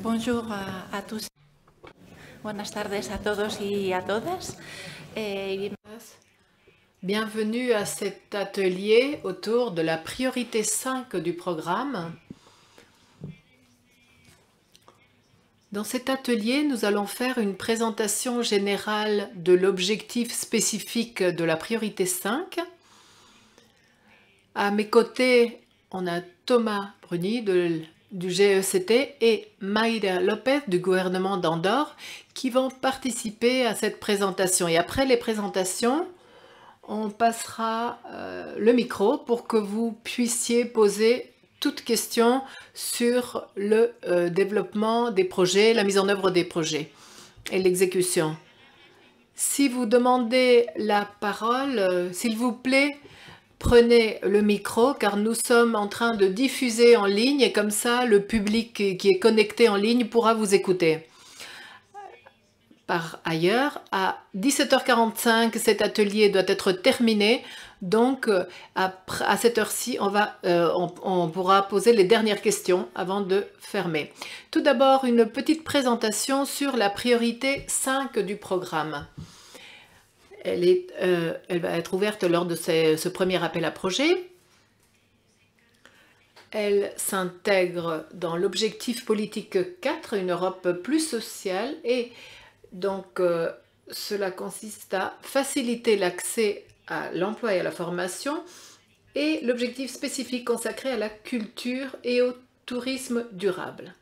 Bonjour a tous. Buenas tardes a todos y a todas. Bienvenue à cet atelier autour de la priorité 5 du programme. Dans cet atelier, nous allons faire une présentation générale de l'objectif spécifique de la priorité 5. À mes côtés, on a Thomas Bruni du GECT et Mayra Lopez du gouvernement d'Andorre qui vont participer à cette présentation. Et après les présentations, on passera le micro pour que vous puissiez poser toutes questions sur le développement des projets, la mise en œuvre des projets et l'exécution. Si vous demandez la parole, s'il vous plaît, prenez le micro car nous sommes en train de diffuser en ligne et comme ça le public qui est connecté en ligne pourra vous écouter. Par ailleurs, à 17h45, cet atelier doit être terminé. Donc, à cette heure-ci, on pourra poser les dernières questions avant de fermer. Tout d'abord, une petite présentation sur la priorité 5 du programme. Elle va être ouverte lors de ce premier appel à projet. Elle s'intègre dans l'objectif politique 4, une Europe plus sociale, et donc cela consiste à faciliter l'accès à l'emploi et à la formation, et l'objectif spécifique consacré à la culture et au tourisme durable.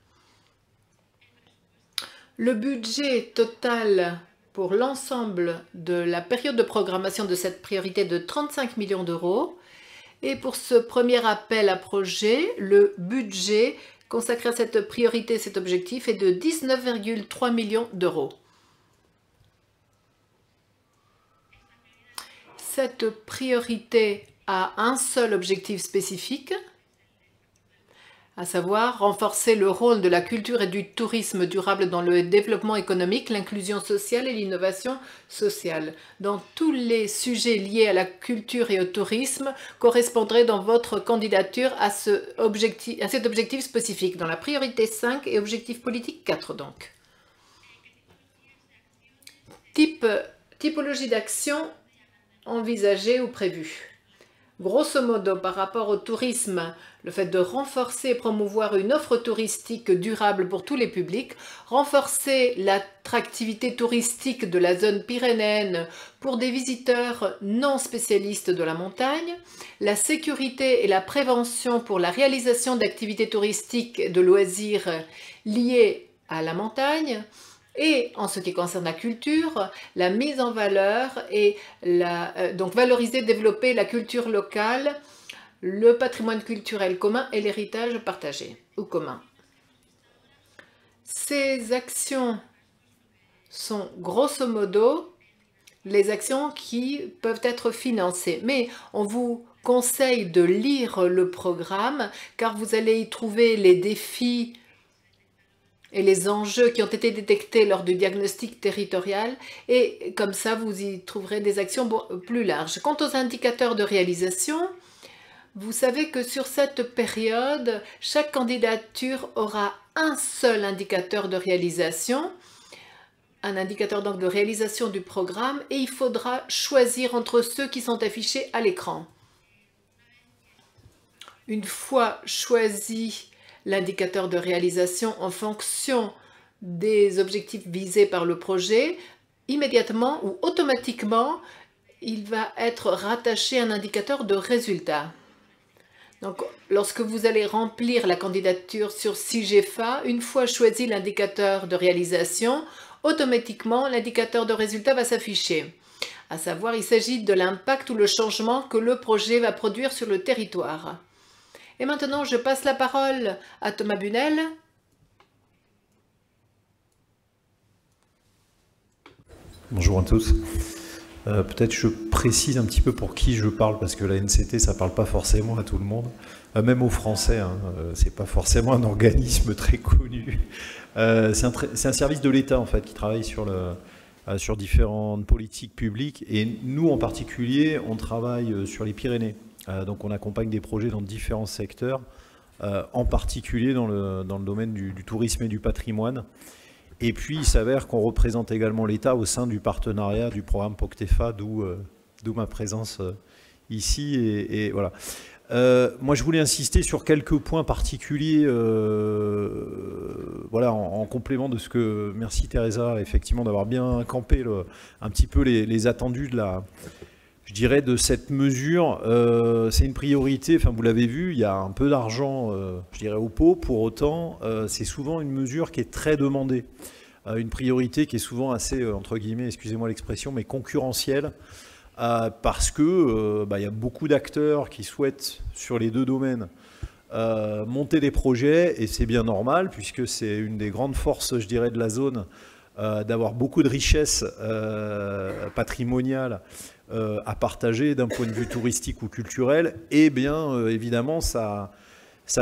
Le budget total pour l'ensemble de la période de programmation de cette priorité de 35 millions d'euros. Et pour ce premier appel à projet, le budget consacré à cette priorité, cet objectif, est de 19,3 millions d'euros. Cette priorité a un seul objectif spécifique, à savoir renforcer le rôle de la culture et du tourisme durable dans le développement économique, l'inclusion sociale et l'innovation sociale. Dans tous les sujets liés à la culture et au tourisme correspondraient dans votre candidature à cet objectif spécifique, dans la priorité 5 et objectif politique 4 donc. Typologie d'action envisagée ou prévue. Grosso modo, par rapport au tourisme, le fait de renforcer et promouvoir une offre touristique durable pour tous les publics, renforcer l'attractivité touristique de la zone pyrénéenne pour des visiteurs non spécialistes de la montagne, la sécurité et la prévention pour la réalisation d'activités touristiques et de loisirs liées à la montagne, et en ce qui concerne la culture, la mise en valeur et donc valoriser, développer la culture locale, le patrimoine culturel commun et l'héritage partagé ou commun. Ces actions sont grosso modo les actions qui peuvent être financées. Mais on vous conseille de lire le programme car vous allez y trouver les défis et les enjeux qui ont été détectés lors du diagnostic territorial et comme ça vous y trouverez des actions plus larges. Quant aux indicateurs de réalisation, vous savez que sur cette période, chaque candidature aura un seul indicateur de réalisation, un indicateur donc de réalisation du programme, et il faudra choisir entre ceux qui sont affichés à l'écran. Une fois choisi l'indicateur de réalisation en fonction des objectifs visés par le projet, immédiatement ou automatiquement, il va être rattaché à un indicateur de résultat. Donc, lorsque vous allez remplir la candidature sur SIGEFA, une fois choisi l'indicateur de réalisation, automatiquement, l'indicateur de résultat va s'afficher. À savoir, il s'agit de l'impact ou le changement que le projet va produire sur le territoire. Et maintenant, je passe la parole à Thomas Bunel. Bonjour à tous. Peut-être je précise un petit peu pour qui je parle, parce que la NCT, ça ne parle pas forcément à tout le monde, même aux Français, hein, c'est pas forcément un organisme très connu. C'est un service de l'État, en fait, qui travaille sur différentes politiques publiques, et nous, en particulier, on travaille sur les Pyrénées. Donc on accompagne des projets dans différents secteurs, en particulier dans le domaine du tourisme et du patrimoine. Et puis, il s'avère qu'on représente également l'État au sein du partenariat du programme POCTEFA, d'où ma présence ici. Et voilà. Moi, je voulais insister sur quelques points particuliers, voilà, en complément de ce que... Merci Teresa, effectivement, d'avoir bien campé un petit peu les attendus je dirais, de cette mesure. C'est une priorité, enfin vous l'avez vu, il y a un peu d'argent, je dirais, au pot. Pour autant, c'est souvent une mesure qui est très demandée. Une priorité qui est souvent assez, entre guillemets, excusez-moi l'expression, mais concurrentielle, parce que il y a beaucoup d'acteurs qui souhaitent, sur les deux domaines, monter des projets, et c'est bien normal, puisque c'est une des grandes forces, je dirais, de la zone, d'avoir beaucoup de richesses patrimoniales à partager d'un point de vue touristique ou culturel, et bien évidemment ça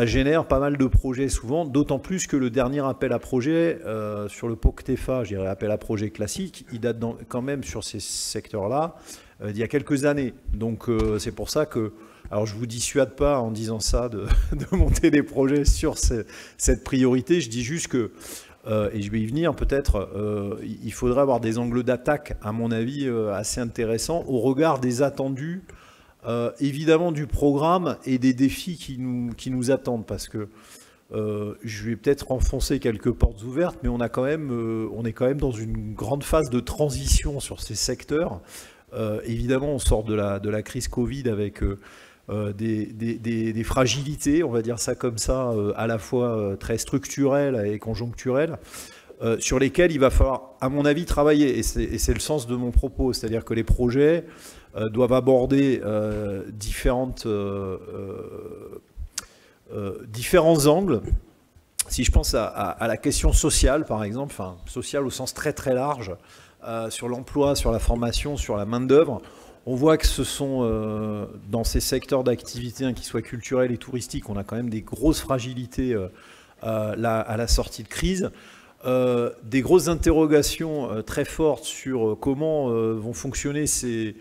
génère pas mal de projets souvent, d'autant plus que le dernier appel à projet sur le POCTEFA, je dirais appel à projet classique, il date quand même sur ces secteurs-là d'il y a quelques années. Donc c'est pour ça que, alors je ne vous dissuade pas en disant ça de monter des projets sur cette priorité, je dis juste que et je vais y venir peut-être, il faudrait avoir des angles d'attaque, à mon avis, assez intéressants au regard des attendus, évidemment du programme et des défis qui nous attendent, parce que je vais peut-être enfoncer quelques portes ouvertes, mais on est quand même dans une grande phase de transition sur ces secteurs. Évidemment, on sort de la crise Covid avec... des fragilités, on va dire ça comme ça, à la fois très structurelles et conjoncturelles, sur lesquelles il va falloir, à mon avis, travailler. Et c'est le sens de mon propos, c'est-à-dire que les projets doivent aborder différents angles. Si je pense à la question sociale, par exemple, enfin sociale au sens très très large, sur l'emploi, sur la formation, sur la main-d'œuvre, on voit que ce sont, dans ces secteurs d'activité, qu'ils soient culturels et touristiques, on a quand même des grosses fragilités à la sortie de crise, des grosses interrogations très fortes sur comment vont fonctionner ces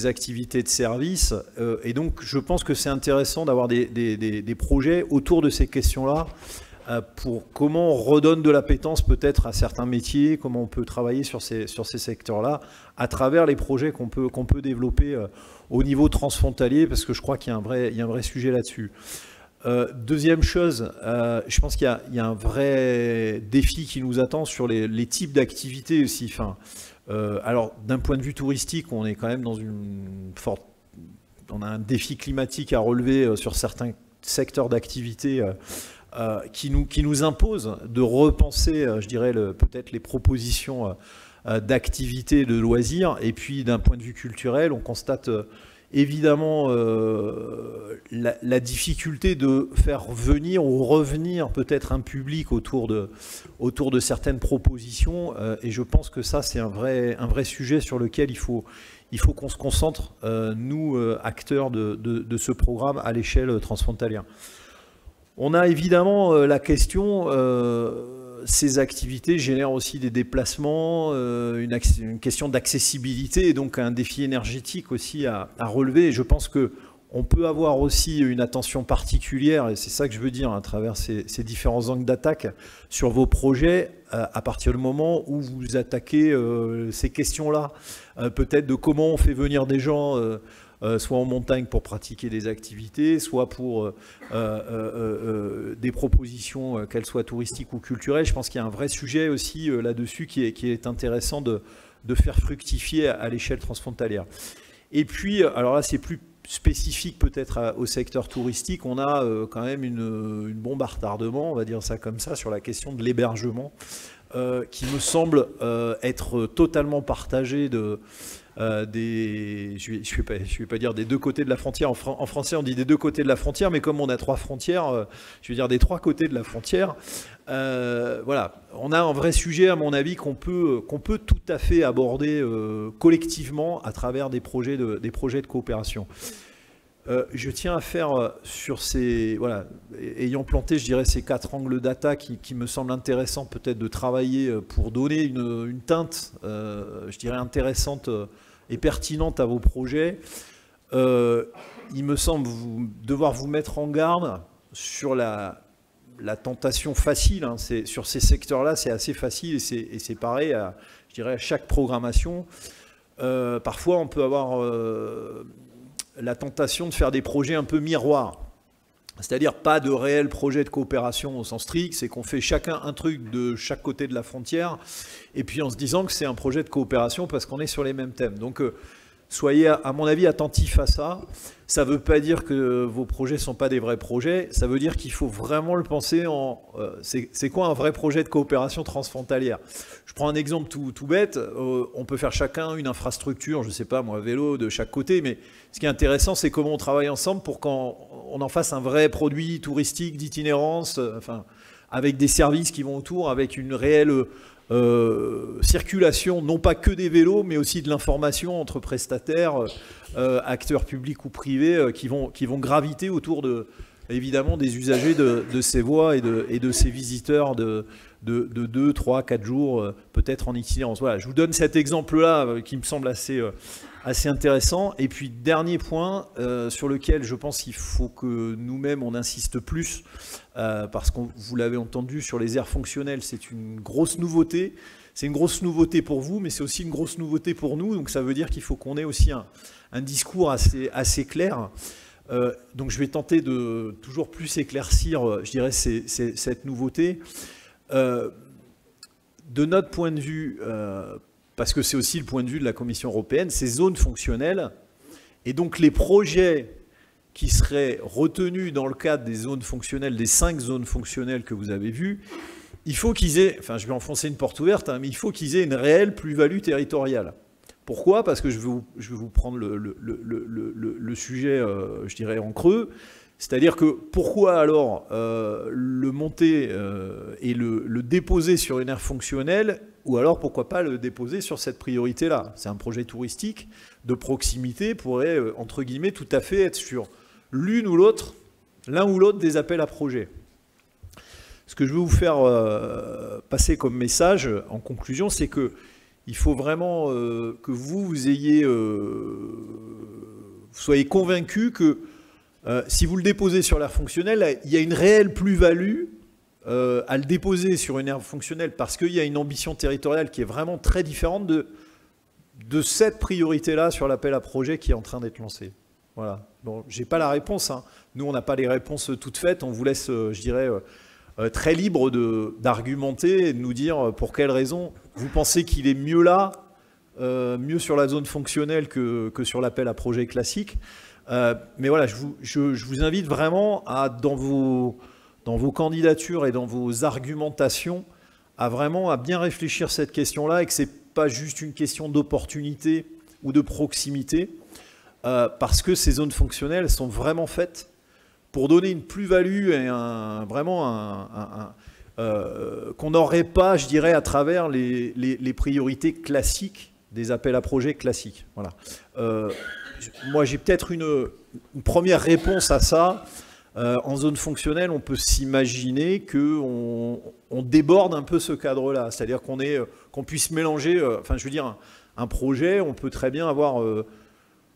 activités de service. Et donc, je pense que c'est intéressant d'avoir des projets autour de ces questions-là, pour comment on redonne de l'appétence peut-être à certains métiers, comment on peut travailler sur ces secteurs-là à travers les projets qu'on peut développer au niveau transfrontalier, parce que je crois qu'il y a un vrai sujet là-dessus. Deuxième chose, je pense qu'il y a un vrai défi qui nous attend sur les types d'activités aussi. Enfin, alors d'un point de vue touristique, on est quand même dans on a un défi climatique à relever sur certains secteurs d'activité qui nous impose de repenser, je dirais, peut-être les propositions d'activités, de loisirs. Et puis d'un point de vue culturel, on constate évidemment la difficulté de faire venir ou revenir peut-être un public autour de certaines propositions, et je pense que ça c'est un vrai sujet sur lequel il faut qu'on se concentre, nous acteurs de ce programme à l'échelle transfrontalière. On a évidemment la question, ces activités génèrent aussi des déplacements, une question d'accessibilité et donc un défi énergétique aussi à relever. Et je pense qu'on peut avoir aussi une attention particulière, et c'est ça que je veux dire à travers ces différents angles d'attaque sur vos projets, à partir du moment où vous attaquez ces questions-là, peut-être de comment on fait venir des gens soit en montagne pour pratiquer des activités, soit pour des propositions, qu'elles soient touristiques ou culturelles. Je pense qu'il y a un vrai sujet aussi là-dessus qui est intéressant de faire fructifier à l'échelle transfrontalière. Et puis, alors là c'est plus spécifique peut-être au secteur touristique, on a quand même une bombe à retardement, on va dire ça comme ça, sur la question de l'hébergement, qui me semble être totalement partagée je vais pas dire des deux côtés de la frontière. En français, on dit des deux côtés de la frontière, mais comme on a trois frontières, je veux dire des trois côtés de la frontière. Voilà, on a un vrai sujet, à mon avis, qu'on peut tout à fait aborder collectivement à travers des projets de coopération. Je tiens à faire sur ces, voilà, ayant planté, je dirais, ces 4 angles d'attaque qui me semblent intéressants peut-être de travailler pour donner une teinte, je dirais, intéressante et pertinente à vos projets. Il me semble devoir vous mettre en garde sur la tentation facile, hein. Sur ces secteurs-là, c'est assez facile et c'est pareil, je dirais, à chaque programmation. Parfois, on peut avoir la tentation de faire des projets un peu miroirs, c'est-à-dire pas de réels projets de coopération au sens strict, c'est qu'on fait chacun un truc de chaque côté de la frontière, et puis en se disant que c'est un projet de coopération parce qu'on est sur les mêmes thèmes. Donc soyez, à mon avis, attentifs à ça. Ça ne veut pas dire que vos projets ne sont pas des vrais projets, ça veut dire qu'il faut vraiment le penser en... c'est quoi un vrai projet de coopération transfrontalière? Je prends un exemple tout bête, on peut faire chacun une infrastructure, je ne sais pas moi, vélo de chaque côté, mais ce qui est intéressant, c'est comment on travaille ensemble pour qu'on en fasse un vrai produit touristique d'itinérance, enfin, avec des services qui vont autour, avec une réelle circulation, non pas que des vélos, mais aussi de l'information entre prestataires, acteurs publics ou privés, qui vont graviter autour évidemment des usagers de ces voies et de ces visiteurs de 2, 3, 4 jours, peut-être en itinérance. Voilà, je vous donne cet exemple-là qui me semble assez intéressant. Et puis, dernier point sur lequel je pense qu'il faut que nous-mêmes on insiste plus, parce que vous l'avez entendu, sur les aires fonctionnelles, c'est une grosse nouveauté. C'est une grosse nouveauté pour vous, mais c'est aussi une grosse nouveauté pour nous. Donc ça veut dire qu'il faut qu'on ait aussi un discours assez clair. Donc je vais tenter de toujours plus éclaircir, je dirais, cette nouveauté. De notre point de vue, parce que c'est aussi le point de vue de la Commission européenne, ces zones fonctionnelles, et donc les projets qui seraient retenus dans le cadre des zones fonctionnelles, des 5 zones fonctionnelles que vous avez vues, il faut qu'ils aient, enfin je vais enfoncer une porte ouverte, hein, mais il faut qu'ils aient une réelle plus-value territoriale. Pourquoi? Parce que je vais vous prendre le sujet, je dirais, en creux. C'est-à-dire que pourquoi alors le monter et le déposer sur une aire fonctionnelle, ou alors pourquoi pas le déposer sur cette priorité-là? C'est un projet touristique de proximité, pourrait, entre guillemets, tout à fait être sur l'un ou l'autre des appels à projets. Ce que je veux vous faire passer comme message en conclusion, c'est qu'il faut vraiment que vous soyez convaincus que si vous le déposez sur l'aire fonctionnelle, il y a une réelle plus-value à le déposer sur une aire fonctionnelle parce qu'il y a une ambition territoriale qui est vraiment très différente de cette priorité-là sur l'appel à projet qui est en train d'être lancé. Voilà. Bon, je n'ai pas la réponse, hein. Nous, on n'a pas les réponses toutes faites. On vous laisse, je dirais, très libre d'argumenter et de nous dire pour quelles raisons vous pensez qu'il est mieux là, mieux sur la zone fonctionnelle que sur l'appel à projet classique. Mais voilà, je vous invite vraiment dans vos candidatures et dans vos argumentations à bien réfléchir cette question-là et que ce n'est pas juste une question d'opportunité ou de proximité. parce que ces zones fonctionnelles sont vraiment faites pour donner une plus-value et qu'on n'aurait pas, je dirais, à travers les priorités classiques des appels à projets classiques. Voilà. Moi, j'ai peut-être une première réponse à ça. En zone fonctionnelle, on peut s'imaginer qu'on déborde un peu ce cadre-là. C'est-à-dire qu'on puisse mélanger, enfin, je veux dire, un projet, on peut très bien avoir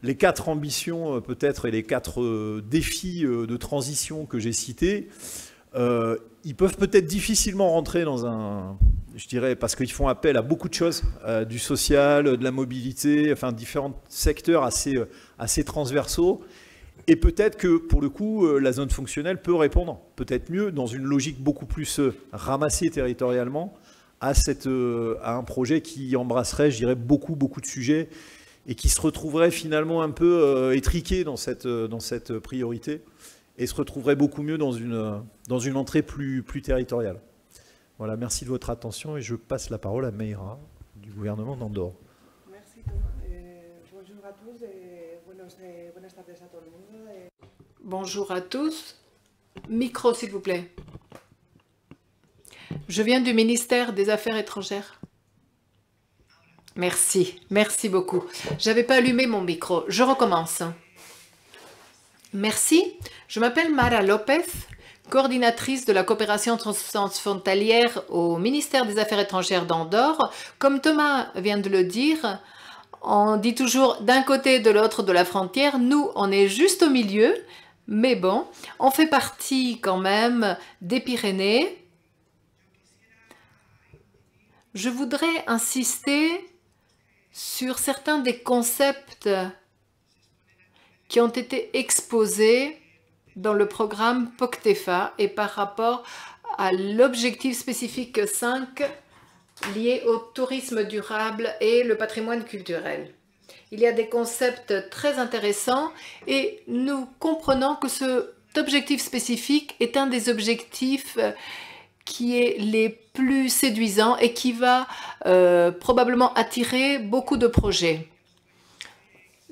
les 4 ambitions peut-être et les 4 défis de transition que j'ai cités. Ils peuvent peut-être difficilement rentrer dans un, je dirais, parce qu'ils font appel à beaucoup de choses, du social, de la mobilité, enfin différents secteurs assez transversaux. Et peut-être que, pour le coup, la zone fonctionnelle peut répondre, peut-être mieux, dans une logique beaucoup plus ramassée territorialement, à un projet qui embrasserait, je dirais, beaucoup de sujets et qui se retrouverait finalement un peu étriqué dans cette priorité et se retrouverait beaucoup mieux dans une entrée plus territoriale. Voilà, merci de votre attention et je passe la parole à Meira du gouvernement d'Andorre. Merci Thomas. Bonjour à tous et buenas tardes à tout le monde. Bonjour à tous. Micro, s'il vous plaît. Je viens du ministère des Affaires étrangères. Merci, merci beaucoup. J'avais pas allumé mon micro. Je recommence. Merci. Je m'appelle Mara Lopez, coordinatrice de la coopération transfrontalière au ministère des Affaires étrangères d'Andorre. Comme Thomas vient de le dire, on dit toujours d'un côté et de l'autre de la frontière. Nous, on est juste au milieu, mais bon, on fait partie quand même des Pyrénées. Je voudrais insister sur certains des concepts qui ont été exposés dans le programme POCTEFA et par rapport à l'objectif spécifique 5 lié au tourisme durable et le patrimoine culturel. Il y a des concepts très intéressants et nous comprenons que cet objectif spécifique est un des objectifs qui est les plus séduisants et qui va probablement attirer beaucoup de projets.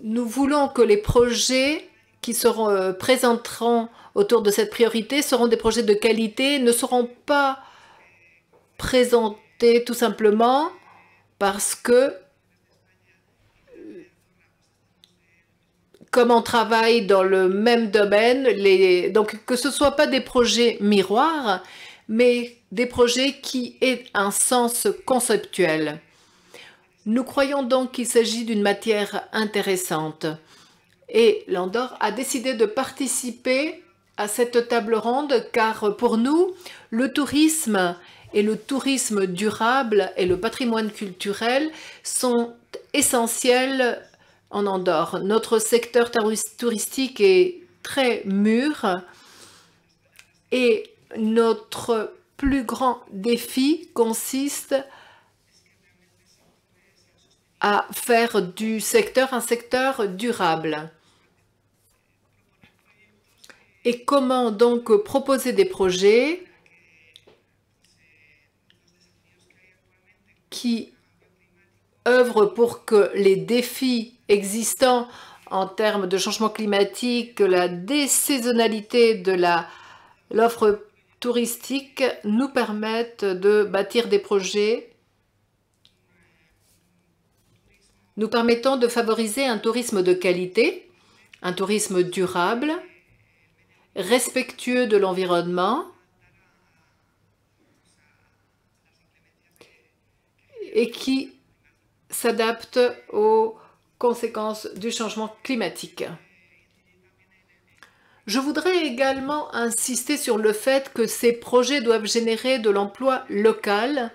Nous voulons que les projets qui présenteront autour de cette priorité seront des projets de qualité, ne seront pas présentés tout simplement parce que, comme on travaille dans le même domaine, donc que ce ne soient pas des projets miroirs, mais des projets qui aient un sens conceptuel. Nous croyons donc qu'il s'agit d'une matière intéressante. Et l'Andorre a décidé de participer à cette table ronde car pour nous, le tourisme et le tourisme durable et le patrimoine culturel sont essentiels en Andorre. Notre secteur touristique est très mûr et notre plus grand défi consiste à faire du secteur un secteur durable. Et comment donc proposer des projets qui œuvrent pour que les défis existants en termes de changement climatique, la désaisonnalité de l'offre touristique nous permettent de bâtir des projets nous permettant de favoriser un tourisme de qualité, un tourisme durable, respectueux de l'environnement et qui s'adapte aux conséquences du changement climatique. Je voudrais également insister sur le fait que ces projets doivent générer de l'emploi local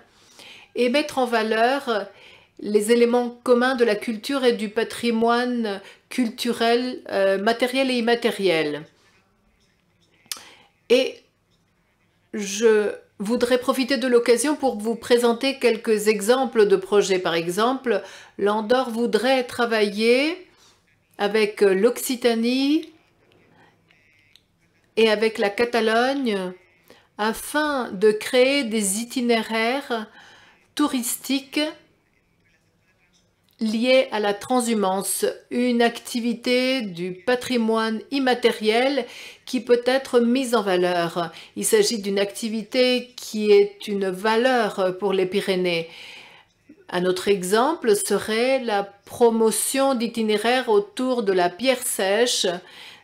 et mettre en valeur les éléments communs de la culture et du patrimoine culturel, matériel et immatériel. Et je voudrais profiter de l'occasion pour vous présenter quelques exemples de projets. Par exemple, l'Andorre voudrait travailler avec l'Occitanie et avec la Catalogne afin de créer des itinéraires touristiques liée à la transhumance, une activité du patrimoine immatériel qui peut être mise en valeur. Il s'agit d'une activité qui est une valeur pour les Pyrénées. Un autre exemple serait la promotion d'itinéraires autour de la pierre sèche,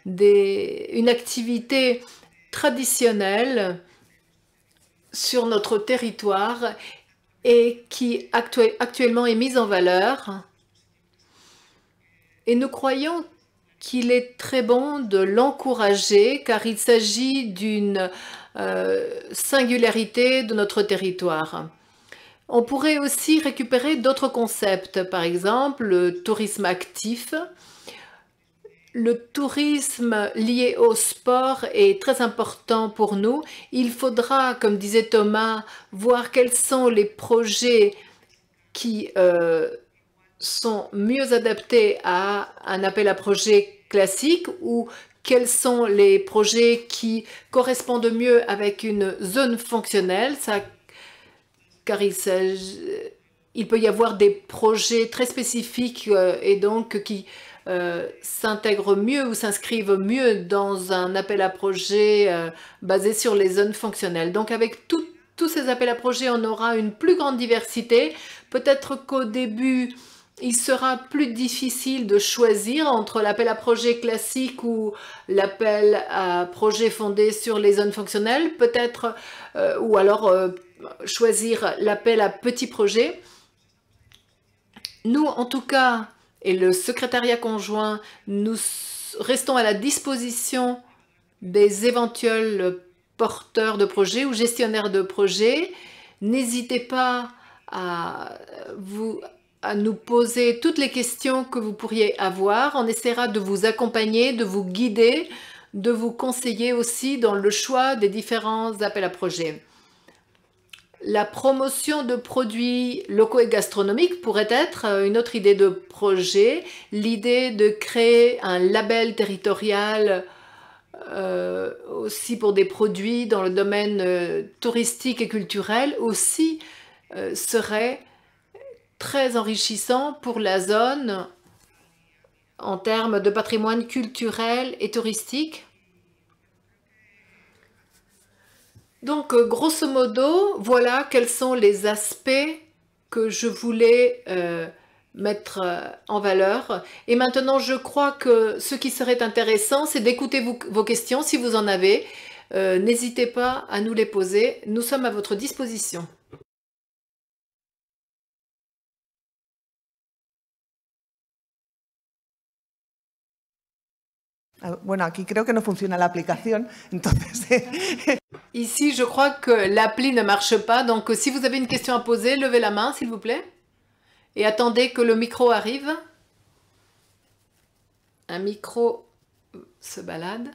une activité traditionnelle sur notre territoire et qui actuellement est mise en valeur. Et nous croyons qu'il est très bon de l'encourager car il s'agit d'une singularité de notre territoire. On pourrait aussi récupérer d'autres concepts, par exemple le tourisme actif. Le tourisme lié au sport est très important pour nous. Il faudra, comme disait Thomas, voir quels sont les projets qui sont mieux adaptés à un appel à projet classique ou quels sont les projets qui correspondent mieux avec une zone fonctionnelle. Car il peut y avoir des projets très spécifiques et donc qui s'intègrent mieux ou s'inscrivent mieux dans un appel à projet basé sur les zones fonctionnelles. Donc avec tous ces appels à projet, on aura une plus grande diversité. Peut-être qu'au début, il sera plus difficile de choisir entre l'appel à projet classique ou l'appel à projet fondé sur les zones fonctionnelles, peut-être, ou alors choisir l'appel à petits projets. Nous, en tout cas, et le secrétariat conjoint, nous restons à la disposition des éventuels porteurs de projets ou gestionnaires de projets. N'hésitez pas à nous poser toutes les questions que vous pourriez avoir. On essaiera de vous accompagner, de vous guider, de vous conseiller aussi dans le choix des différents appels à projets. La promotion de produits locaux et gastronomiques pourrait être une autre idée de projet. L'idée de créer un label territorial aussi pour des produits dans le domaine touristique et culturel aussi serait très enrichissant pour la zone en termes de patrimoine culturel et touristique. Donc, grosso modo, voilà quels sont les aspects que je voulais mettre en valeur. Et maintenant, je crois que ce qui serait intéressant, c'est d'écouter vos questions, si vous en avez. N'hésitez pas à nous les poser. Nous sommes à votre disposition. Bueno, aquí creo que no funciona la aplicación, entonces... Ici, je crois que l'appli ne marche pas, donc si vous avez une question à poser, levez la main, s'il vous plaît. Et attendez que le micro arrive. Un micro se balade.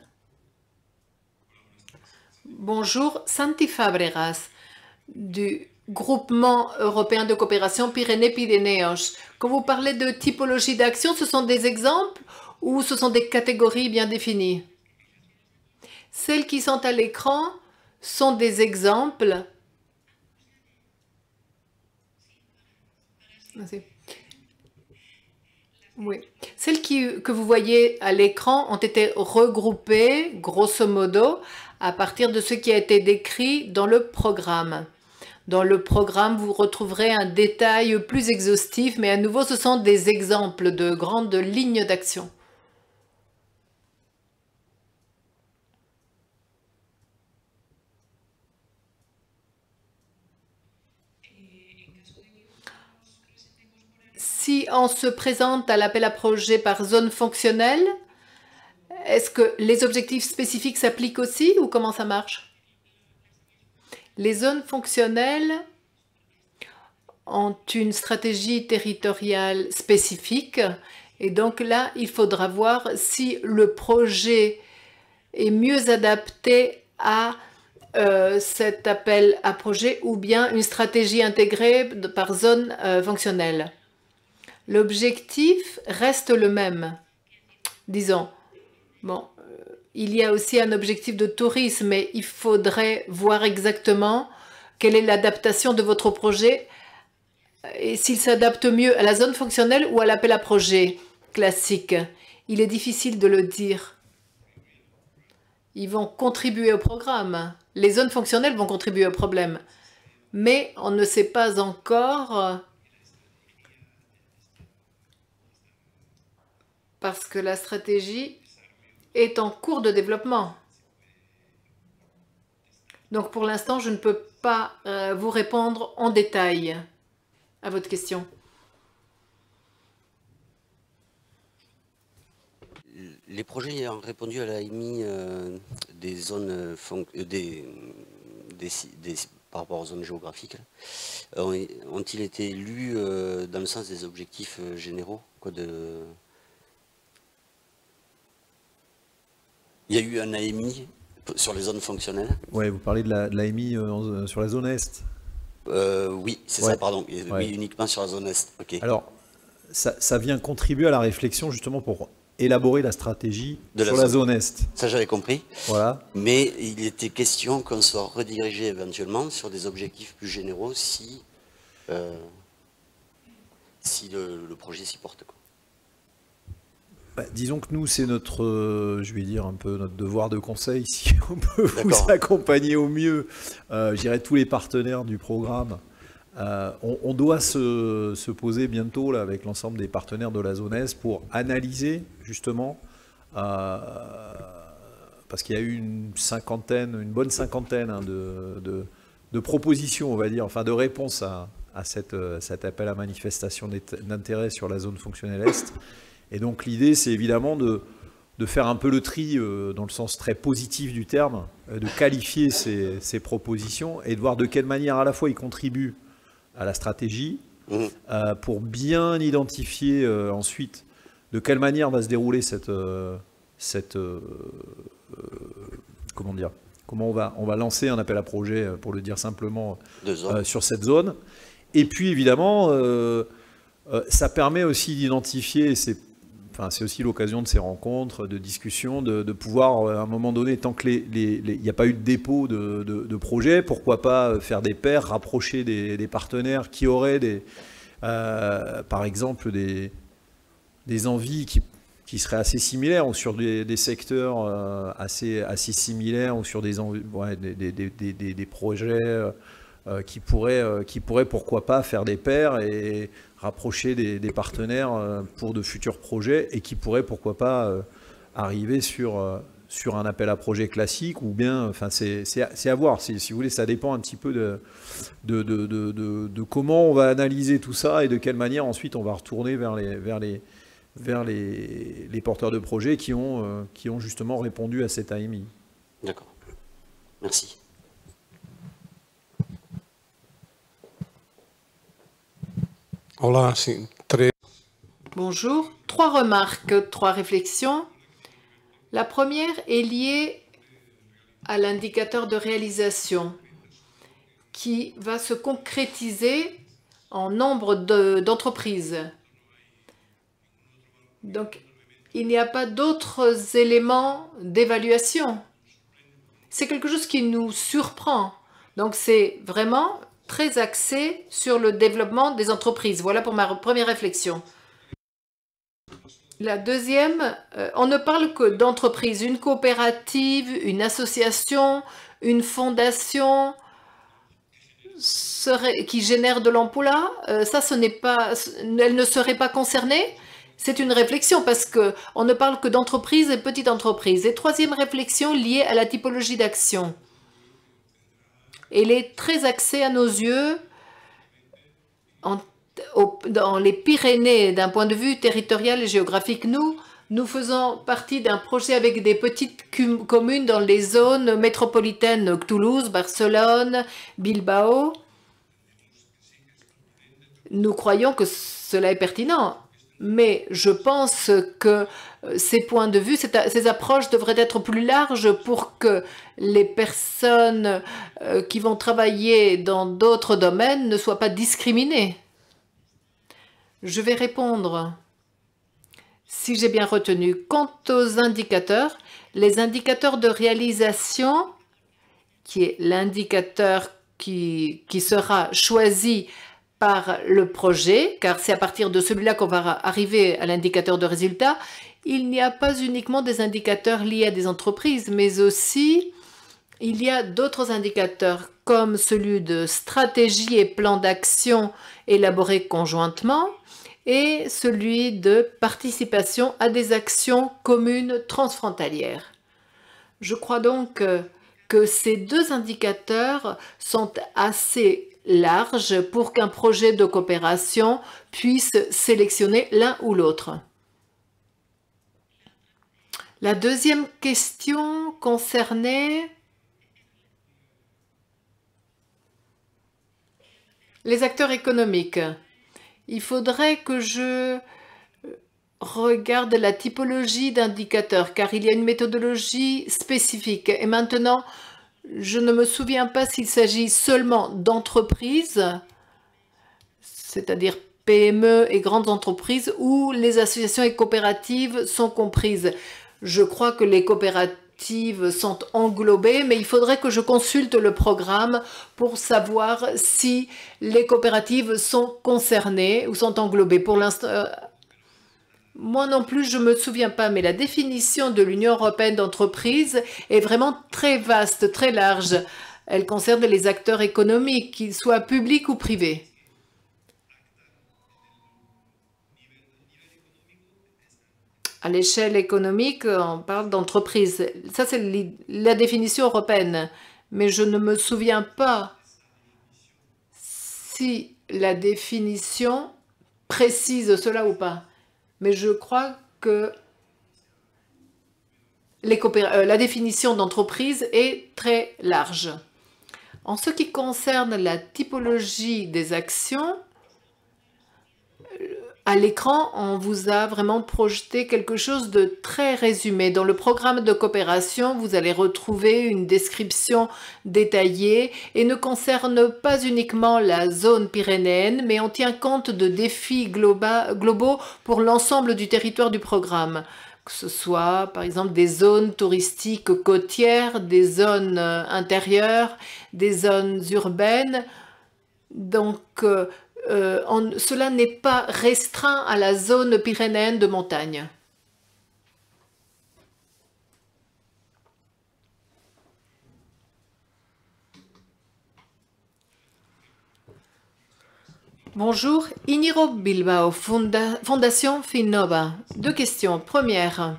Bonjour, Santi Fabregas, du Groupement européen de coopération Pyrénées-Pyrénéos. Quand vous parlez de typologie d'action, ce sont des exemples ou ce sont des catégories bien définies? Celles qui sont à l'écran sont des exemples. Oui. Celles que vous voyez à l'écran ont été regroupées, grosso modo, à partir de ce qui a été décrit dans le programme. Dans le programme, vous retrouverez un détail plus exhaustif, mais à nouveau, ce sont des exemples de grandes lignes d'action. Si on se présente à l'appel à projet par zone fonctionnelle, est-ce que les objectifs spécifiques s'appliquent aussi ou comment ça marche? Les zones fonctionnelles ont une stratégie territoriale spécifique et donc là, il faudra voir si le projet est mieux adapté à cet appel à projet ou bien une stratégie intégrée par zone fonctionnelle. L'objectif reste le même. Disons, bon, il y a aussi un objectif de tourisme, mais il faudrait voir exactement quelle est l'adaptation de votre projet et s'ils s'adaptent mieux à la zone fonctionnelle ou à l'appel à projet classique. Il est difficile de le dire. Ils vont contribuer au programme. Les zones fonctionnelles vont contribuer au problème. Mais on ne sait pas encore parce que la stratégie est en cours de développement. Donc pour l'instant, je ne peux pas vous répondre en détail à votre question. Les projets ayant répondu à l'AMI des zones par rapport aux zones géographiques ont-ils été lus dans le sens des objectifs généraux Il y a eu un AMI sur les zones fonctionnelles. Oui, vous parlez de l'AMI sur la zone Est. Oui, c'est ça, pardon. Oui, uniquement sur la zone Est. Okay. Alors, ça vient contribuer à la réflexion justement pour élaborer la stratégie sur la zone Est. Ça, j'avais compris. Voilà. Mais il était question qu'on soit redirigé éventuellement sur des objectifs plus généraux si le projet s'y porte, quoi. Bah, disons que nous, c'est notre, je vais dire un peu notre devoir de conseil, si on peut vous accompagner au mieux. Je dirais tous les partenaires du programme. On doit se poser bientôt là, avec l'ensemble des partenaires de la zone Est pour analyser justement, parce qu'il y a eu une bonne cinquantaine hein, de propositions, on va dire, enfin de réponses à cet appel à manifestation d'intérêt sur la zone fonctionnelle Est. Et donc l'idée, c'est évidemment de faire un peu le tri dans le sens très positif du terme, de qualifier ces propositions et de voir de quelle manière à la fois ils contribuent à la stratégie, pour bien identifier ensuite de quelle manière va se dérouler comment dire, comment on va lancer un appel à projet, pour le dire simplement, sur cette zone. Et puis évidemment, ça permet aussi d'identifier, c'est aussi l'occasion de ces rencontres, de discussions, de pouvoir, à un moment donné, tant qu'il n'y a pas eu de dépôt de projet, pourquoi pas faire des pairs, rapprocher des partenaires qui auraient, par exemple, des envies qui seraient assez similaires ou sur des secteurs assez similaires ou sur des projets qui pourraient, pourquoi pas, faire des pairs et rapprocher des partenaires pour de futurs projets et qui pourraient, pourquoi pas, arriver sur un appel à projet classique ou bien, enfin c'est à voir, si vous voulez, ça dépend un petit peu de comment on va analyser tout ça et de quelle manière ensuite on va retourner vers les porteurs de projets qui ont justement répondu à cette AMI. D'accord, merci. Bonjour. 3 remarques, 3 réflexions. La première est liée à l'indicateur de réalisation qui va se concrétiser en nombre d'entreprises. Donc, il n'y a pas d'autres éléments d'évaluation. C'est quelque chose qui nous surprend. Donc, c'est vraiment très axé sur le développement des entreprises. Voilà pour ma première réflexion. La deuxième, on ne parle que d'entreprise, une coopérative, une association, une fondation qui génère de l'emploi. Ça, elle ne serait pas concernée. C'est une réflexion parce qu'on ne parle que d'entreprise et petite entreprise. Et troisième réflexion liée à la typologie d'action. Elle est très axée à nos yeux dans les Pyrénées d'un point de vue territorial et géographique. Nous faisons partie d'un projet avec des petites communes dans les zones métropolitaines, Toulouse, Barcelone, Bilbao. Nous croyons que cela est pertinent, mais je pense que ces points de vue, ces approches devraient être plus larges pour que les personnes qui vont travailler dans d'autres domaines ne soient pas discriminées. Je vais répondre, si j'ai bien retenu. Quant aux indicateurs, les indicateurs de réalisation, qui est l'indicateur qui sera choisi par le projet, car c'est à partir de celui-là qu'on va arriver à l'indicateur de résultat. Il n'y a pas uniquement des indicateurs liés à des entreprises, mais aussi il y a d'autres indicateurs comme celui de stratégie et plan d'action élaborés conjointement et celui de participation à des actions communes transfrontalières. Je crois donc que ces deux indicateurs sont assez larges pour qu'un projet de coopération puisse sélectionner l'un ou l'autre. La deuxième question concernait les acteurs économiques. Il faudrait que je regarde la typologie d'indicateurs, car il y a une méthodologie spécifique. Et maintenant, je ne me souviens pas s'il s'agit seulement d'entreprises, c'est-à-dire PME et grandes entreprises, ou les associations et coopératives sont comprises. Je crois que les coopératives sont englobées, mais il faudrait que je consulte le programme pour savoir si les coopératives sont concernées ou sont englobées. Pour l'instant, moi non plus, je ne me souviens pas, mais la définition de l'Union européenne d'entreprise est vraiment très vaste, très large. Elle concerne les acteurs économiques, qu'ils soient publics ou privés. À l'échelle économique, on parle d'entreprise. Ça, c'est la définition européenne. Mais je ne me souviens pas si la définition précise cela ou pas. Mais je crois que la définition d'entreprise est très large. En ce qui concerne la typologie des actions, à l'écran, on vous a vraiment projeté quelque chose de très résumé. Dans le programme de coopération, vous allez retrouver une description détaillée et ne concerne pas uniquement la zone pyrénéenne, mais on tient compte de défis globaux pour l'ensemble du territoire du programme. Que ce soit, par exemple, des zones touristiques côtières, des zones intérieures, des zones urbaines. Donc, cela n'est pas restreint à la zone pyrénéenne de montagne. Bonjour, Iniro Bilbao, Fondation Finnova. Deux questions. Première,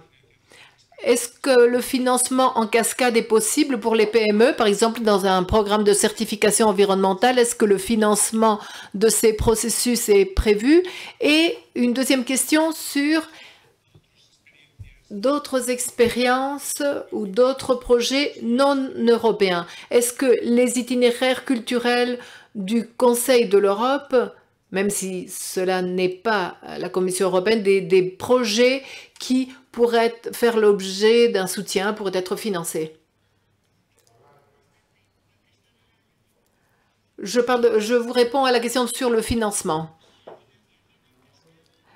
est-ce que le financement en cascade est possible pour les PME, par exemple dans un programme de certification environnementale? Est-ce que le financement de ces processus est prévu? Et une deuxième question sur d'autres expériences ou d'autres projets non européens. Est-ce que les itinéraires culturels du Conseil de l'Europe, même si cela n'est pas la Commission européenne, des projets qui pourraient faire l'objet d'un soutien, pourraient être financés? Je vous réponds à la question sur le financement.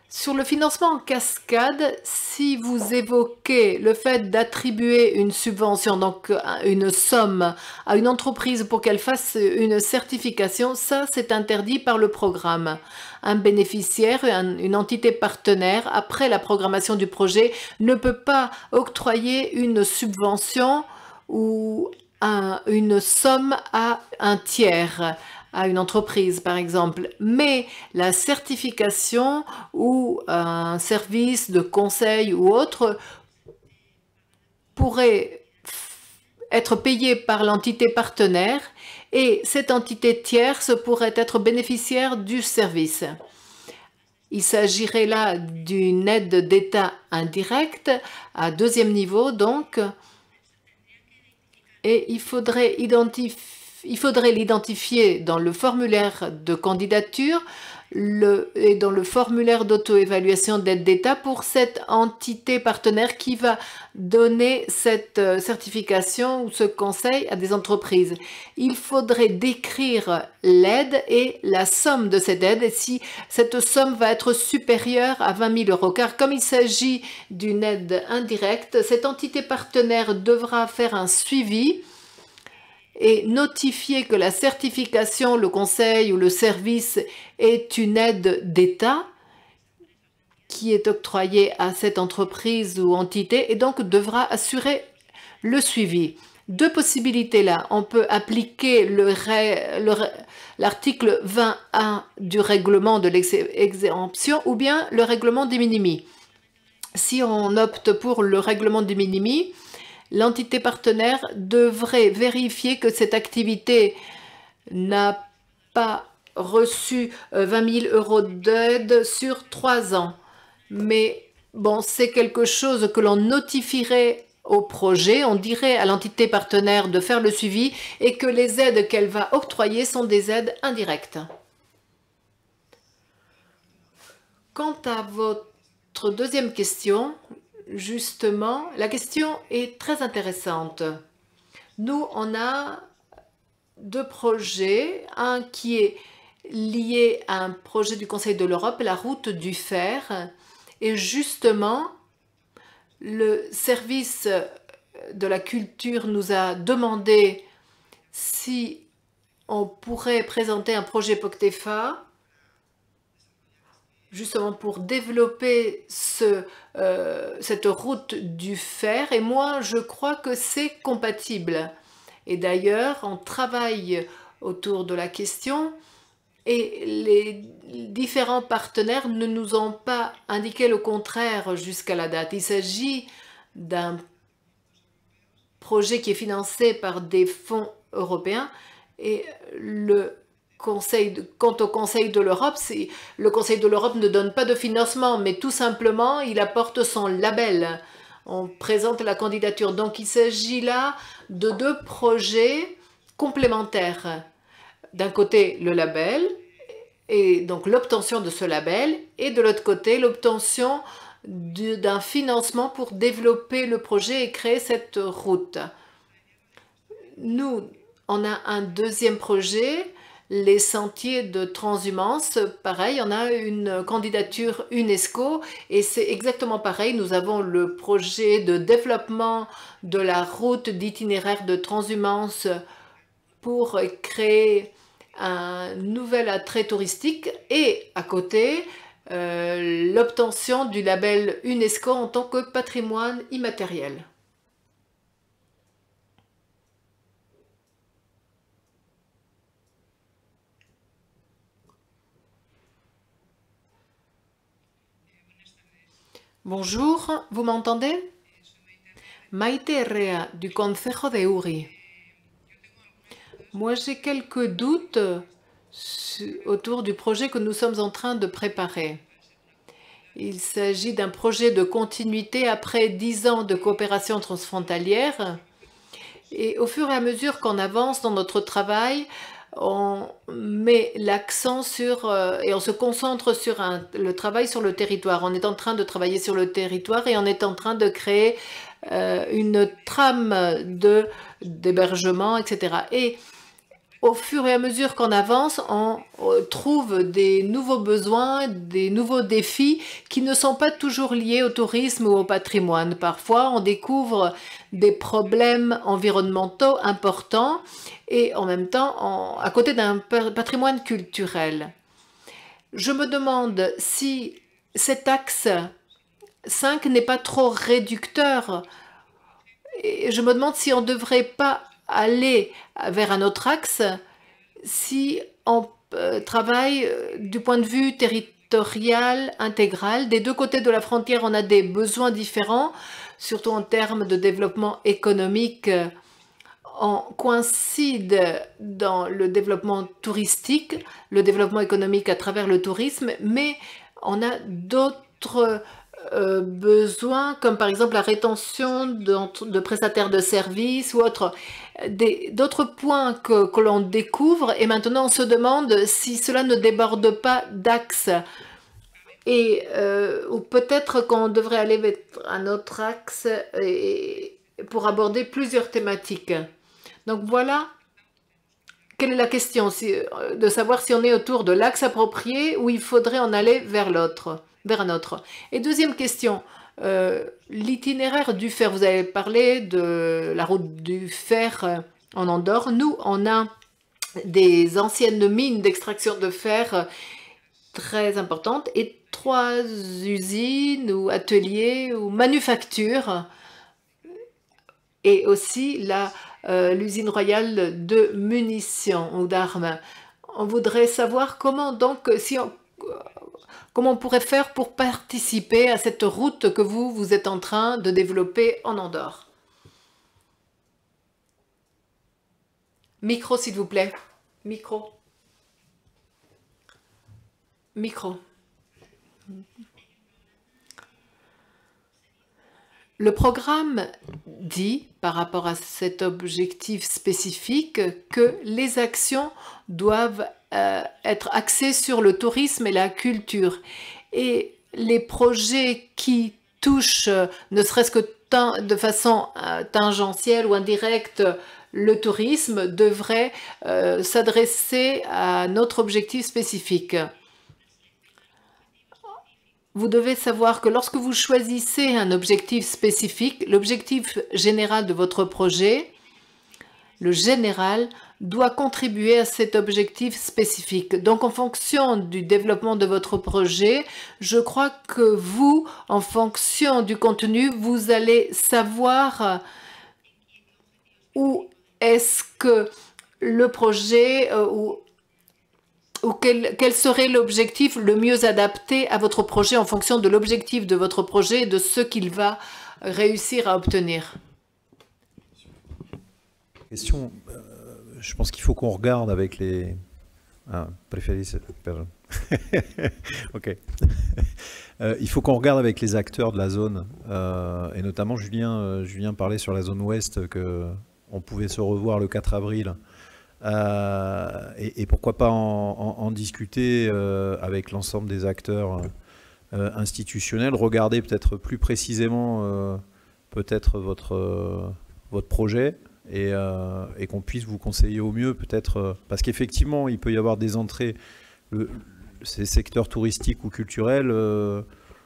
Sur le financement en cascade, si vous évoquez le fait d'attribuer une subvention, donc une somme à une entreprise pour qu'elle fasse une certification, ça c'est interdit par le programme. Un bénéficiaire, une entité partenaire, après la programmation du projet, ne peut pas octroyer une subvention ou une somme à un tiers, à une entreprise par exemple, mais la certification ou un service de conseil ou autre pourrait être payé par l'entité partenaire et cette entité tierce pourrait être bénéficiaire du service. Il s'agirait là d'une aide d'État indirecte à deuxième niveau donc, et il faudrait l'identifier dans le formulaire de candidature et dans le formulaire d'auto-évaluation d'aide d'État pour cette entité partenaire qui va donner cette certification ou ce conseil à des entreprises. Il faudrait décrire l'aide et la somme de cette aide et si cette somme va être supérieure à 20 000 €. Car comme il s'agit d'une aide indirecte, cette entité partenaire devra faire un suivi et notifier que la certification, le conseil ou le service est une aide d'État qui est octroyée à cette entreprise ou entité et donc devra assurer le suivi. Deux possibilités là. On peut appliquer l'article 20.1 du règlement de l'exemption ou bien le règlement de minimis. Si on opte pour le règlement de minimis, l'entité partenaire devrait vérifier que cette activité n'a pas reçu 20 000 € d'aide sur 3 ans. Mais bon, c'est quelque chose que l'on notifierait au projet, on dirait à l'entité partenaire de faire le suivi et que les aides qu'elle va octroyer sont des aides indirectes. Quant à votre deuxième question, justement, la question est très intéressante. Nous, on a deux projets, un qui est lié à un projet du Conseil de l'Europe, la route du fer, et justement, le service de la culture nous a demandé si on pourrait présenter un projet POCTEFA justement pour développer cette route du fer. Et moi, je crois que c'est compatible. Et d'ailleurs, on travaille autour de la question et les différents partenaires ne nous ont pas indiqué le contraire jusqu'à la date. Il s'agit d'un projet qui est financé par des fonds européens et quant au Conseil de l'Europe, le Conseil de l'Europe ne donne pas de financement, mais tout simplement, il apporte son label. On présente la candidature. Donc, il s'agit là de deux projets complémentaires. D'un côté, le label, et donc l'obtention de ce label, et de l'autre côté, l'obtention d'un financement pour développer le projet et créer cette route. Nous, on a un deuxième projet, les sentiers de transhumance. Pareil, on a une candidature UNESCO et c'est exactement pareil. Nous avons le projet de développement de la route d'itinéraire de transhumance pour créer un nouvel attrait touristique et à côté, l'obtention du label UNESCO en tant que patrimoine immatériel. Bonjour, vous m'entendez? Maite Herrea du Concejo de Uri. Moi, j'ai quelques doutes autour du projet que nous sommes en train de préparer. Il s'agit d'un projet de continuité après 10 ans de coopération transfrontalière. Et au fur et à mesure qu'on avance dans notre travail, on met l'accent sur et on se concentre sur le travail sur le territoire. On est en train de travailler sur le territoire et on est en train de créer une trame d'hébergement, etc. Et au fur et à mesure qu'on avance, on trouve des nouveaux besoins, des nouveaux défis qui ne sont pas toujours liés au tourisme ou au patrimoine. Parfois, on découvre des problèmes environnementaux importants et en même temps, à côté d'un patrimoine culturel. Je me demande si cet axe 5 n'est pas trop réducteur. Et je me demande si on ne devrait pas aller vers un autre axe si on travaille du point de vue territorial intégral. Des deux côtés de la frontière, on a des besoins différents, surtout en termes de développement économique. On coïncide dans le développement touristique, le développement économique à travers le tourisme, mais on a d'autres besoins, comme par exemple la rétention de prestataires de services ou d'autres points que l'on découvre et maintenant on se demande si cela ne déborde pas d'axe ou peut-être qu'on devrait aller vers un autre axe pour aborder plusieurs thématiques. Donc voilà, quelle est la question, de savoir si on est autour de l'axe approprié ou il faudrait en aller vers un autre. Et deuxième question, l'itinéraire du fer. Vous avez parlé de la route du fer en Andorre. Nous, on a des anciennes mines d'extraction de fer très importantes et 3 usines ou ateliers ou manufactures et aussi l'usine royale de munitions ou d'armes. On voudrait savoir comment donc comment on pourrait faire pour participer à cette route que vous êtes en train de développer en Andorre. Micro, s'il vous plaît. Micro. Micro. Le programme dit, par rapport à cet objectif spécifique, que les actions doivent être axées sur le tourisme et la culture. Et les projets qui touchent, ne serait-ce que de façon tangentielle ou indirecte, le tourisme devrait s'adresser à notre objectif spécifique. Vous devez savoir que lorsque vous choisissez un objectif spécifique, l'objectif général de votre projet, le général, doit contribuer à cet objectif spécifique. Donc, en fonction du développement de votre projet, je crois que vous, en fonction du contenu, vous allez savoir où est-ce que le projet ou quel serait l'objectif le mieux adapté à votre projet en fonction de l'objectif de votre projet et de ce qu'il va réussir à obtenir. Question, je pense qu'il faut qu'on regarde avec les... pardon. Ok. Il faut qu'on regarde avec les acteurs de la zone, et notamment Julien parlait sur la zone ouest qu'on pouvait se revoir le 4 avril. Et pourquoi pas en discuter avec l'ensemble des acteurs institutionnels, regarder peut-être plus précisément peut-être votre projet et qu'on puisse vous conseiller au mieux peut-être, parce qu'effectivement il peut y avoir des entrées, ces secteurs touristiques ou culturels,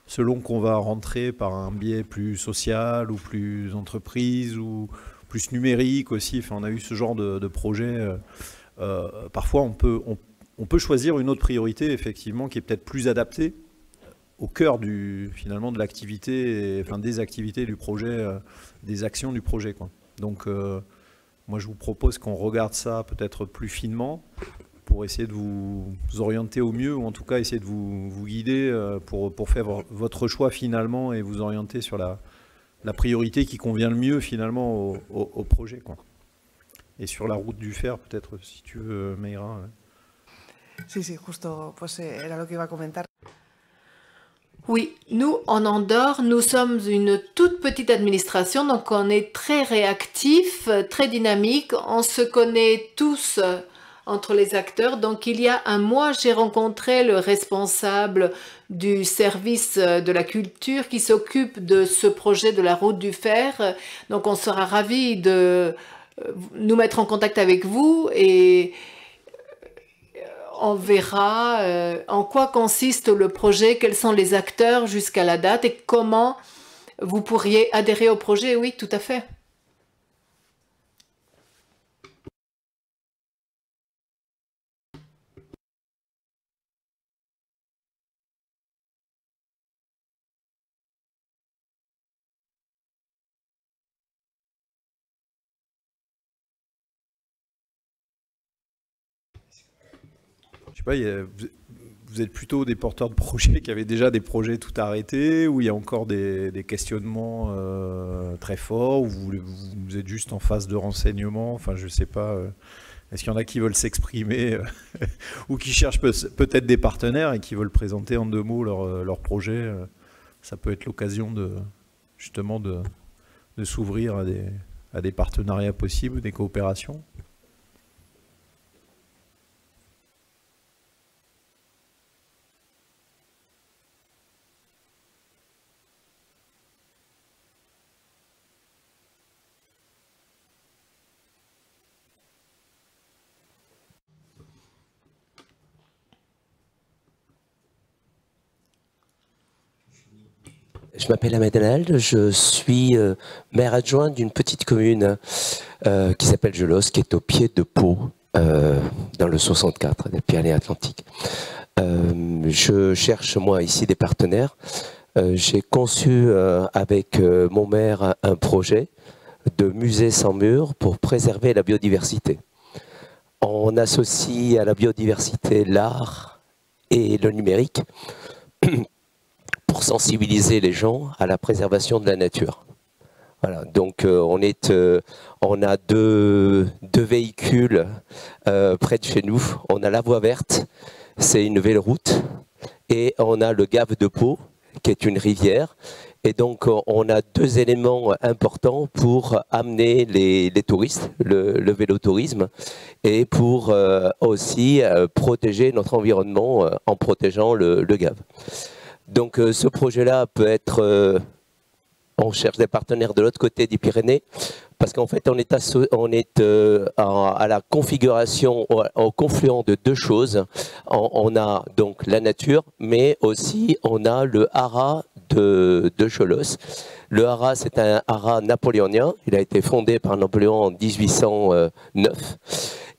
selon qu'on va rentrer par un biais plus social ou plus entreprise ou plus numérique aussi. Enfin, on a eu ce genre de projet. Parfois, on peut choisir une autre priorité, effectivement, qui est peut-être plus adaptée au cœur finalement de l'activité, enfin des activités du projet, des actions du projet, quoi. Donc, moi, je vous propose qu'on regarde ça peut-être plus finement pour essayer de vous orienter au mieux, ou en tout cas essayer de vous guider pour faire votre choix finalement et vous orienter sur la priorité qui convient le mieux finalement au projet, quoi. Et sur la route du fer, peut-être, si tu veux, Meira. Sí, justo, pues era lo que iba a comentar. Oui, nous, en Andorre, nous sommes une toute petite administration, donc on est très réactif, très dynamique, on se connaît tous entre les acteurs. Donc il y a un mois, j'ai rencontré le responsable du service de la culture qui s'occupe de ce projet de la route du fer. Donc on sera ravis de nous mettre en contact avec vous et on verra en quoi consiste le projet, quels sont les acteurs jusqu'à la date et comment vous pourriez adhérer au projet. Oui, tout à fait. Je sais pas, vous êtes plutôt des porteurs de projets qui avaient déjà des projets tout arrêtés, ou il y a encore des questionnements très forts, ou vous êtes juste en phase de renseignement, enfin je sais pas, est-ce qu'il y en a qui veulent s'exprimer ou qui cherchent peut-être des partenaires et qui veulent présenter en 2 mots leur projet. Ça peut être l'occasion justement de s'ouvrir à des partenariats possibles, des coopérations. Je m'appelle Ahmed Alal, je suis maire adjoint d'une petite commune qui s'appelle Gelos, qui est au pied de Pau, dans le 64, des Pyrénées-Atlantiques. Je cherche, moi, ici des partenaires. J'ai conçu avec mon maire un projet de musée sans mur pour préserver la biodiversité. On associe à la biodiversité l'art et le numérique pour sensibiliser les gens à la préservation de la nature. Voilà, donc on a deux véhicules près de chez nous. On a la voie verte, c'est une véloroute, et on a le Gave de Pau, qui est une rivière. Et donc on a deux éléments importants pour amener les touristes, le vélotourisme, et pour aussi protéger notre environnement en protégeant le Gave. Donc ce projet-là peut être... on cherche des partenaires de l'autre côté des Pyrénées, parce qu'en fait, on est à la configuration, au confluent de deux choses. On a donc la nature, mais aussi on a le haras de Gelos. Le haras, c'est un haras napoléonien. Il a été fondé par Napoléon en 1809.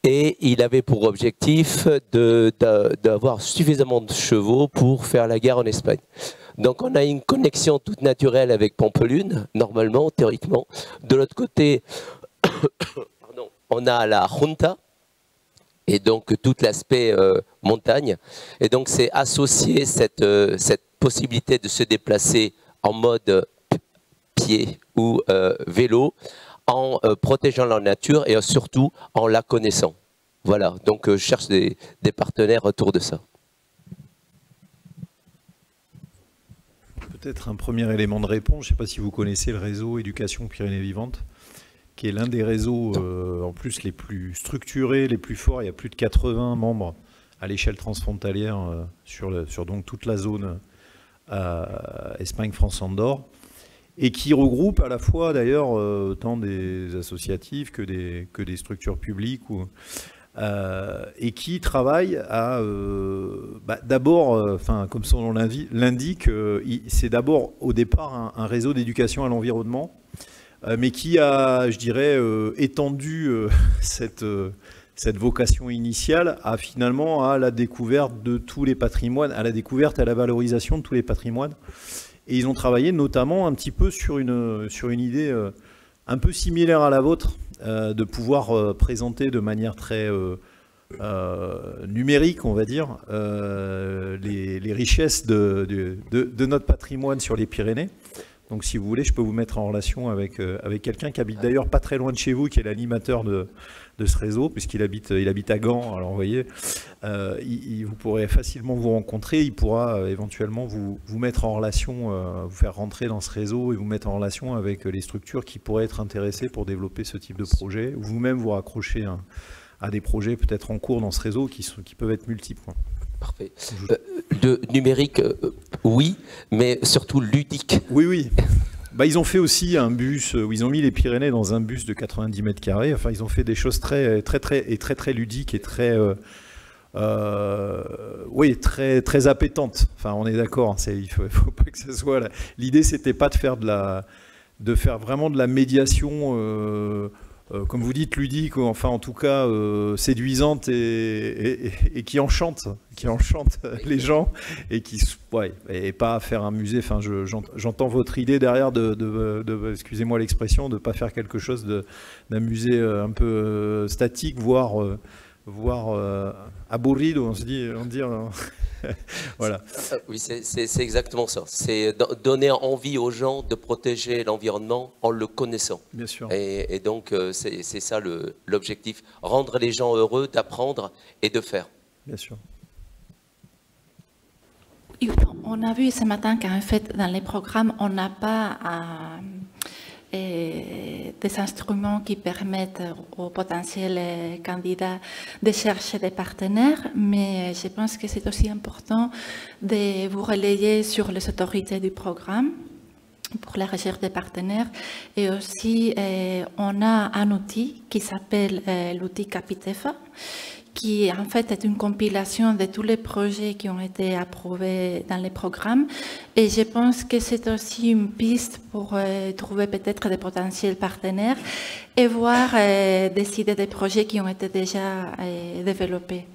Et il avait pour objectif d'avoir suffisamment de chevaux pour faire la guerre en Espagne. Donc on a une connexion toute naturelle avec Pampelune, normalement, théoriquement. De l'autre côté, pardon, on a la Junta, et donc tout l'aspect montagne. Et donc c'est associer cette possibilité de se déplacer en mode pied ou vélo, en protégeant la nature et surtout en la connaissant. Voilà, donc je cherche des partenaires autour de ça. Peut-être un premier élément de réponse, je ne sais pas si vous connaissez le réseau Éducation Pyrénées Vivantes, qui est l'un des réseaux en plus les plus structurés, les plus forts. Il y a plus de 80 membres à l'échelle transfrontalière sur donc toute la zone Espagne, France, Andorre, et qui regroupe à la fois d'ailleurs tant des associatifs que des structures publiques et qui travaille à d'abord, comme son nom l'indique, c'est d'abord au départ un réseau d'éducation à l'environnement, mais qui a, je dirais, étendu cette vocation initiale finalement à la découverte de tous les patrimoines, à la découverte et à la valorisation de tous les patrimoines. Et ils ont travaillé notamment un petit peu sur une idée un peu similaire à la vôtre, de pouvoir présenter de manière très numérique, on va dire, les richesses de notre patrimoine sur les Pyrénées. Donc si vous voulez, je peux vous mettre en relation avec quelqu'un qui habite d'ailleurs pas très loin de chez vous, qui est l'animateur de ce réseau, puisqu'il habite à Gand. Alors vous voyez, vous pourrez facilement vous rencontrer, il pourra éventuellement vous mettre en relation, vous faire rentrer dans ce réseau et vous mettre en relation avec les structures qui pourraient être intéressées pour développer ce type de projet, ou vous-même vous raccrocher à des projets peut-être en cours dans ce réseau qui peuvent être multiples. Parfait. De numérique, oui, mais surtout ludique. Oui. Ils ont fait aussi un bus où ils ont mis les Pyrénées dans un bus de 90 mètres carrés. Enfin, ils ont fait des choses très ludiques et très appétantes. Enfin, on est d'accord. Il faut pas que ce soit. L'idée, c'était pas de faire vraiment de la médiation. Comme vous dites, ludique, ou enfin en tout cas séduisante et qui enchante les gens, et et pas faire un musée. Enfin, j'entends votre idée derrière excusez-moi l'expression, de pas faire quelque chose d'un musée un peu statique, voire aburrido, on dit. Voilà. Oui, c'est exactement ça. C'est donner envie aux gens de protéger l'environnement en le connaissant. Bien sûr. Et donc, c'est ça l'objectif. Rendre les gens heureux d'apprendre et de faire. Bien sûr. On a vu ce matin qu'en fait, dans les programmes, on n'a pas des instruments qui permettent aux potentiels candidats de chercher des partenaires, mais je pense que c'est aussi important de vous relayer sur les autorités du programme pour la recherche des partenaires. Et aussi, on a un outil qui s'appelle l'outil Capitefa, qui en fait est une compilation de tous les projets qui ont été approuvés dans les programmes. Et je pense que c'est aussi une piste pour trouver peut-être des potentiels partenaires et voir décider des projets qui ont été déjà développés.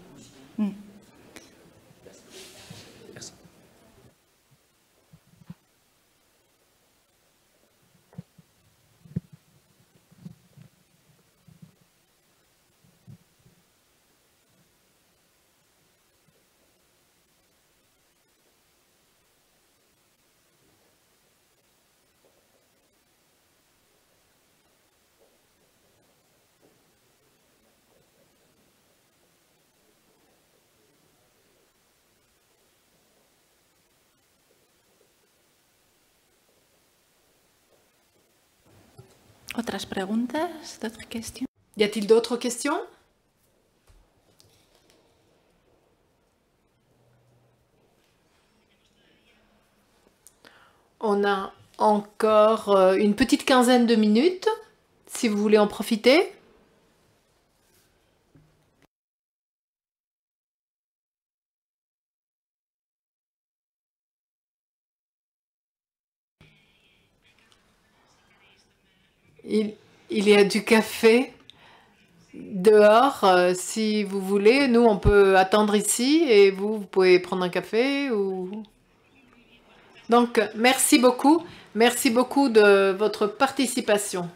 Otras preguntas, d'autres questions? Y a-t-il d'autres questions? On a encore une petite quinzaine de minutes, si vous voulez en profiter. Il y a du café dehors, si vous voulez. Nous, on peut attendre ici et vous pouvez prendre un café ou... Donc, merci beaucoup. Merci beaucoup de votre participation.